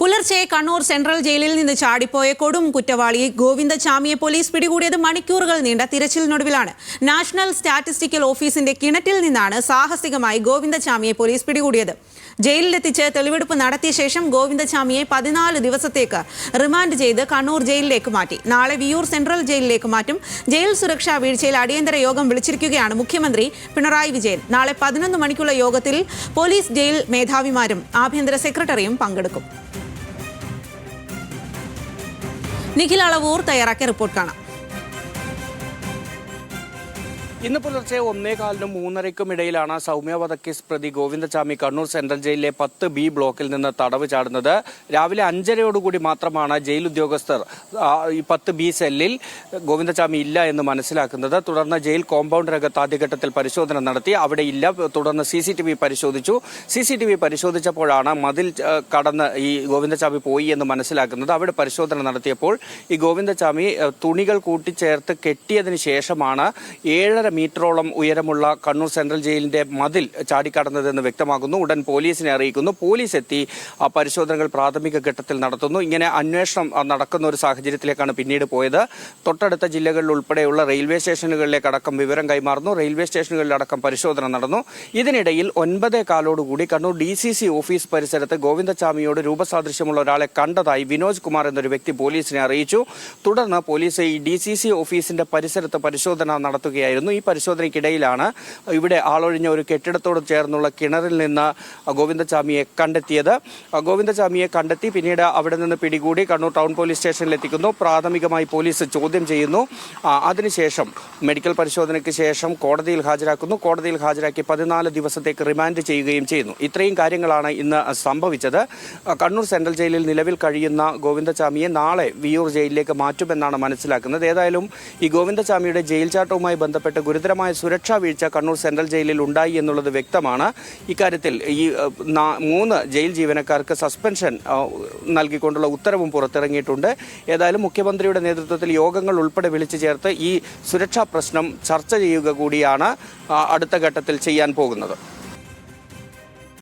പുലർച്ചെ കണ്ണൂർ സെൻട്രൽ ജയിലിൽ നിന്ന് ചാടിപ്പോയ കൊടും കുറ്റവാളി ഗോവിന്ദചാമിയെ പോലീസ് പിടികൂടിയത് മണിക്കൂറുകൾ നീണ്ട തിരച്ചിലിനൊടുവിലാണ്. നാഷണൽ സ്റ്റാറ്റിസ്റ്റിക്കൽ ഓഫീസിന്റെ കിണറ്റിൽ നിന്നാണ് സാഹസികമായി ഗോവിന്ദചാമിയെ പോലീസ് പിടികൂടിയത്. ജയിലിലെത്തിച്ച് തെളിവെടുപ്പ് നടത്തിയ ശേഷം ഗോവിന്ദചാമിയെ 14 ദിവസത്തേക്ക് റിമാൻഡ് ചെയ്ത് കണ്ണൂർ ജയിലിലേക്ക് മാറ്റി. നാളെ വിയൂർ സെൻട്രൽ ജയിലിലേക്ക് മാറ്റും. ജയിൽ സുരക്ഷാ വീഴ്ചയിൽ അടിയന്തര യോഗം വിളിച്ചിരിക്കുകയാണ് മുഖ്യമന്ത്രി പിണറായി വിജയൻ. നാളെ 11 മണിക്കുള്ള യോഗത്തിൽ പോലീസ് ജയിൽ മേധാവിമാരും ആഭ്യന്തര സെക്രട്ടറിയും പങ്കെടുക്കും. നിഖിൽ അളവൂർ തയ്യാറാക്കിയ റിപ്പോർട്ട് കാണാം. ഇന്ന് പുലർച്ചെ 1:15-നും 3:30-ക്കും ഇടയിലാണ് സൗമ്യ വധക്കേസ് പ്രതി ഗോവിന്ദചാമി കണ്ണൂർ സെൻട്രൽ ജയിലിലെ 10B ബ്ലോക്കിൽ നിന്ന് തടവ് ചാടുന്നത്. രാവിലെ 5:30യോടുകൂടി മാത്രമാണ് ജയിൽ ഉദ്യോഗസ്ഥർ ഈ 10B സെല്ലിൽ ഗോവിന്ദചാമി ഇല്ല എന്ന് മനസ്സിലാക്കുന്നത്. തുടർന്ന് ജയിൽ കോമ്പൗണ്ടിനകത്ത് ആദ്യഘട്ടത്തിൽ പരിശോധന നടത്തി. അവിടെ ഇല്ല. തുടർന്ന് CCTV പരിശോധിച്ചു. CCTV പരിശോധിച്ചപ്പോഴാണ് മതിൽ കടന്ന് ഈ ഗോവിന്ദചാമി പോയി എന്ന് മനസ്സിലാക്കുന്നത്. അവിടെ പരിശോധന നടത്തിയപ്പോൾ ഈ ഗോവിന്ദചാമി തുണികൾ കൂട്ടിച്ചേർത്ത് കെട്ടിയതിന് ശേഷമാണ് 7.5 മീറ്ററോളം ഉയരമുള്ള കണ്ണൂർ സെൻട്രൽ ജയിലിന്റെ മതിൽ ചാടിക്കടന്നതെന്ന് വ്യക്തമാകുന്നു. ഉടൻ പോലീസിനെ അറിയിക്കുന്നു. പോലീസ് എത്തി പരിശോധനകൾ പ്രാഥമിക ഘട്ടത്തിൽ നടത്തുന്നു. ഇങ്ങനെ അന്വേഷണം നടക്കുന്ന ഒരു സാഹചര്യത്തിലേക്കാണ് പിന്നീട് പോയത്. തൊട്ടടുത്ത ജില്ലകളിൽ ഉൾപ്പെടെയുള്ള റെയിൽവേ സ്റ്റേഷനുകളിലേക്കടക്കം വിവരം കൈമാറുന്നു. റെയിൽവേ സ്റ്റേഷനുകളിലടക്കം പരിശോധന നടന്നു. ഇതിനിടയിൽ 9:15 കണ്ണൂർ DCC ഓഫീസ് പരിസരത്ത് ഗോവിന്ദചാമിയോട് രൂപസാദൃശ്യമുള്ള ഒരാളെ കണ്ടതായി വിനോജ് കുമാർ എന്നൊരു വ്യക്തി പോലീസിനെ അറിയിച്ചു. തുടർന്ന് പോലീസ് ഈ DCC ഓഫീസിന്റെ പരിസരത്ത് പരിശോധന നടത്തുകയായിരുന്നു. ഈ പരിശോധനയ്ക്കിടയിലാണ് ഇവിടെ ആളൊഴിഞ്ഞ ഒരു കെട്ടിടത്തോട് ചേർന്നുള്ള കിണറിൽ നിന്ന് ഗോവിന്ദചാമിയെ കണ്ടെത്തിയത്. ഗോവിന്ദചാമിയെ കണ്ടെത്തി പിന്നീട് അവിടെ നിന്ന് പിടികൂടി കണ്ണൂർ ടൗൺ പോലീസ് സ്റ്റേഷനിൽ എത്തിക്കുന്നു. പ്രാഥമികമായി പോലീസ് ചോദ്യം ചെയ്യുന്നു. അതിനുശേഷം മെഡിക്കൽ പരിശോധനയ്ക്ക് ശേഷം കോടതിയിൽ ഹാജരാക്കുന്നു. കോടതിയിൽ ഹാജരാക്കി 14 ദിവസത്തേക്ക് റിമാൻഡ് ചെയ്യുകയും ചെയ്യുന്നു. ഇത്രയും കാര്യങ്ങളാണ് ഇന്ന് സംഭവിച്ചത്. കണ്ണൂർ സെൻട്രൽ ജയിലിൽ നിലവിൽ കഴിയുന്ന ഗോവിന്ദചാമിയെ നാളെ വിയൂർ ജയിലിലേക്ക് മാറ്റുമെന്നാണ് മനസ്സിലാക്കുന്നത്. ഏതായാലും ഈ ഗോവിന്ദചാമിയുടെ ജയിൽ ചാട്ടവുമായി ബന്ധപ്പെട്ട് ഗുരുതരമായ സുരക്ഷാ വീഴ്ച കണ്ണൂർ സെൻട്രൽ ജയിലിൽ ഉണ്ടായി എന്നുള്ളത് വ്യക്തമാണ്. ഇക്കാര്യത്തിൽ ഈ 3 ജയിൽ ജീവനക്കാർക്ക് സസ്പെൻഷൻ നൽകിക്കൊണ്ടുള്ള ഉത്തരവും പുറത്തിറങ്ങിയിട്ടുണ്ട്. ഏതായാലും മുഖ്യമന്ത്രിയുടെ നേതൃത്വത്തിൽ യോഗങ്ങൾ ഉൾപ്പെടെ വിളിച്ചു ചേർത്ത് ഈ സുരക്ഷാ പ്രശ്നം ചർച്ച ചെയ്യുക കൂടിയാണ് അടുത്ത ഘട്ടത്തിൽ ചെയ്യാൻ പോകുന്നത്.